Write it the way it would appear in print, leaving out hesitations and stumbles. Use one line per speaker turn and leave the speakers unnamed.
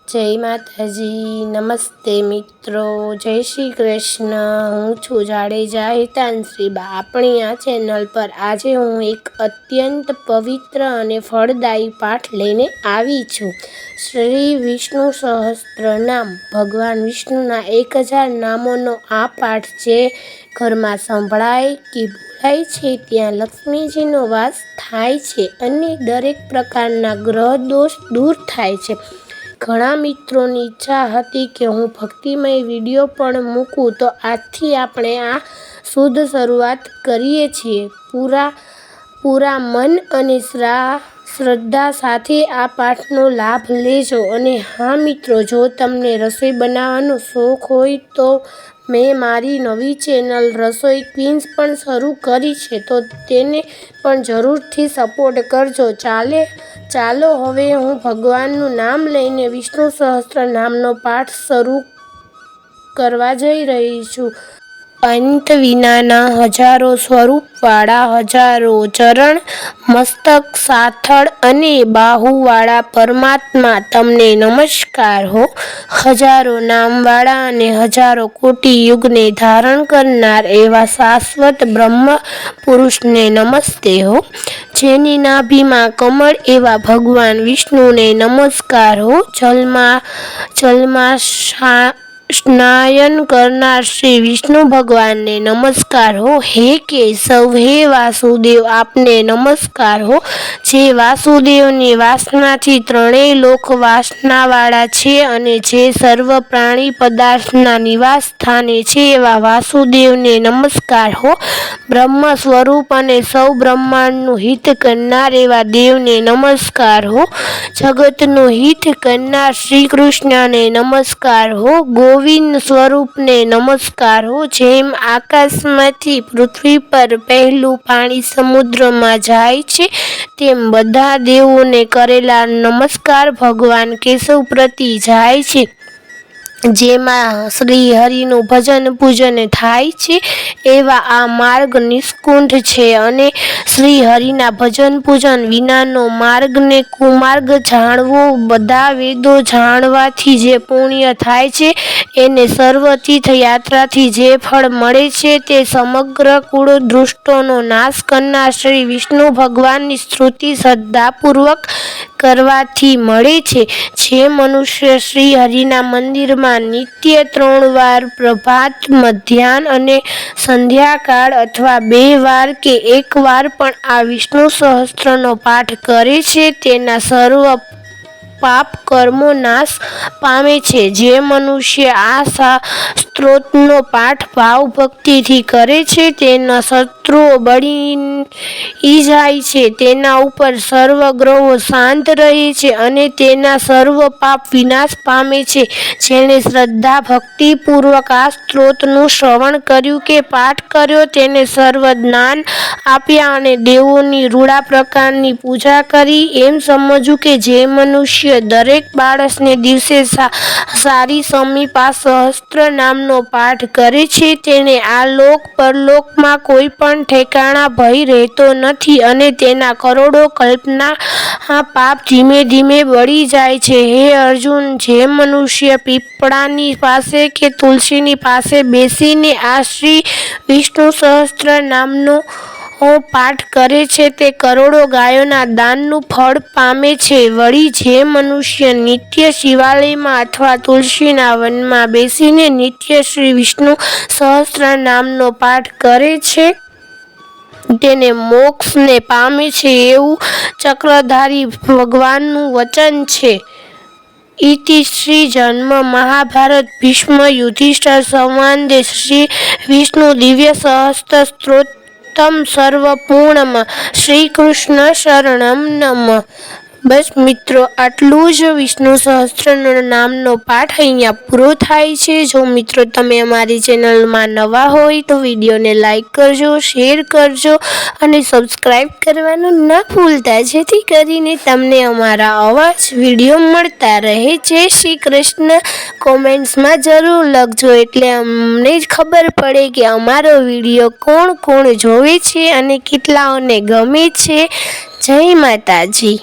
જય માતાજી, નમસ્તે મિત્રો, જય શ્રી કૃષ્ણ। હું છું જાડેજા હિતાંશીબા। આપણી આ ચેનલ પર આજે હું એક અત્યંત પવિત્ર અને ફળદાયી પાઠ લઈને આવી છું। શ્રી વિષ્ણુ સહસ્ત્ર નામ, ભગવાન વિષ્ણુના 1000 નામોનો આ પાઠ જે ઘરમાં સંભળાય કે બોલાય છે ત્યાં લક્ષ્મીજીનો વાસ થાય છે અને દરેક પ્રકારના ગ્રહ દોષ દૂર થાય છે। ઘણા મિત્રોની ઈચ્છા હતી કે હું ભક્તિમય વિડીયો પણ મૂકું, તો આજથી આપણે આ શુદ્ધ શરૂઆત કરીએ છીએ। પૂરા મન અને શ્રદ્ધા સાથે આ પાઠનો લાભ લેજો। અને હા મિત્રો, જો તમને રસોઈ બનાવવાનો શોખ હોય તો મેં મારી નવી ચેનલ રસોઈ ક્વીન્સ પણ શરૂ કરી છે, તો તેને પણ જરૂરથી સપોર્ટ કરજો। ચાલો હવે હું ભગવાનનું નામ લઈને વિષ્ણુ સહસ્ત્ર નામનો પાઠ શરૂ કરવા જઈ રહી છું। અંત વિનાના હજારો સ્વરૂપવાળા, હજારો ચરણ, મસ્તક, સાથળ અને બાહુવાળા પરમાત્મા તમને નમસ્કાર હો। હજારો નામવાળા અને હજારો કોટી યુગને ધારણ કરનાર એવા શાશ્વત બ્રહ્મ પુરુષને નમસ્તે હો। જેની નાભીમાં કમળ એવા ભગવાન વિષ્ણુને નમસ્કાર હો। જલમાં સ્નાન કરનાર શ્રી વિષ્ણુ ભગવાનને નમસ્કાર હો। હે કેશવ, હે વાસુદેવ, આપને નમસ્કાર હો। જે વાસુદેવની વાસનાથી ત્રણેય લોક વાસનાવાળા છે અને જે સર્વ પ્રાણી પદાર્થના નિવાસ સ્થાને છે એવા વાસુદેવને નમસ્કાર હો। બ્રહ્મ સ્વરૂપ અને સૌ બ્રહ્માંડનું હિત કરનાર એવા દેવને નમસ્કાર હો। જગતનું હિત કરનાર શ્રી કૃષ્ણને નમસ્કાર હો। ગોવિંદ સ્વરૂપને નમસ્કાર હો। જેમ આકાશમાંથી પૃથ્વી પર પહેલું પાણી સમુદ્રમાં જાય છે, તેમ બધા દેવોને કરેલા નમસ્કાર ભગવાન કેશવ પ્રતિ જાય છે। જેમાં શ્રી હરિનું ભજન પૂજન થાય છે એવા આ માર્ગ નિષ્કુંઠ છે અને શ્રી હરિના ભજન પૂજન વિનાનો માર્ગ ને કુમાર્ગ જાણવો। બધા વેદો જાણવાથી જે પુણ્ય થાય છે એને સર્વ તીર્થ યાત્રાથી જે ફળ મળે છે તે સમગ્ર કુળ દુષ્ટોનો નાશ કરનાર શ્રી વિષ્ણુ ભગવાનની સ્તુતિ શ્રદ્ધાપૂર્વક કરવાથી મળે છે। જે મનુષ્ય શ્રી હરિના મંદિરમાં નિત્ય 3 વાર પ્રભાત, મધ્યાહ્ન અને સંધ્યાકાળ અથવા 2 વાર કે 1 વાર પણ આ વિષ્ણુ સહસ્ત્રનો પાઠ કરે છે તેના સર્વ પાપ કર્મો નાશ પામે છે। જે મનુષ્ય આ સ્તોત્રનો પાઠ ભાવ ભક્તિથી કરે છે તેના શત્રુઓ બળી જાય છે, તેના ઉપર સર્વ ગ્રહો શાંત રહે છે અને તેના સર્વ પાપ વિનાશ પામે છે। જેણે શ્રદ્ધા ભક્તિ પૂર્વક આ સ્તોત્રનું શ્રવણ કર્યું કે પાઠ કર્યો, તેને સર્વ જ્ઞાન આપ્યા અને દેવોની રૂડા પ્રકારની પૂજા કરી। એમ સમજવું કે જે મનુષ્ય દરેક બારસને દિવસે સારી સમીપ આ સહસ્ત્ર નામનો પાઠ કરે છે તેને આ લોક પરલોકમાં કોઈ પણ ઠેકાણા ભય રહેતો નથી અને તેના કરોડો કલ્પના પાપ ધીમે ધીમે બળી જાય છે। હે અર્જુન, જે મનુષ્ય પીપળાની પાસે કે તુલસીની પાસે બેસીને આ શ્રી વિષ્ણુ સહસ્ત્ર નામનો પાઠ કરે છે તે કરોડો ગાયોના દાનનું ફળ પામે છે। વળી જે મનુષ્ય નિત્ય શિવાલયમાં અથવા તુલસીના વનમાં બેસીને નિત્ય શ્રી વિષ્ણુ સહસ્ત્ર નામનો પાઠ કરે છે તેને મોક્ષને પામે છે એવું ચક્રધારી ભગવાનનું વચન છે। ઇતિ શ્રી જન્મ મહાભારત ભીષ્મ યુધિષ્ઠિર સંવાદે શ્રી વિષ્ણુ દિવ્ય સહસ્ત્ર સ્તોત્રમ સર્વ પૂર્ણમ। શ્રી કૃષ્ણ શરણમ મમ। બસ મિત્રો, આટલું જ વિષ્ણુ સહસ્ત્ર નામનો પાઠ અહીંયા પૂરો થાય છે। જો મિત્રો તમે અમારી ચેનલમાં નવા હોય તો વિડીયોને લાઈક કરજો, શેર કરજો અને સબસ્ક્રાઈબ કરવાનું ન ભૂલતા, જેથી કરીને તમને અમારા આવા જ વિડીયો મળતા રહે। જય શ્રી કૃષ્ણ। કોમેન્ટ્સમાં જરૂર લખજો એટલે અમને જ ખબર પડે કે અમારો વિડીયો કોણ જોવે છે અને કેટલાઓને ગમે છે। જય માતાજી।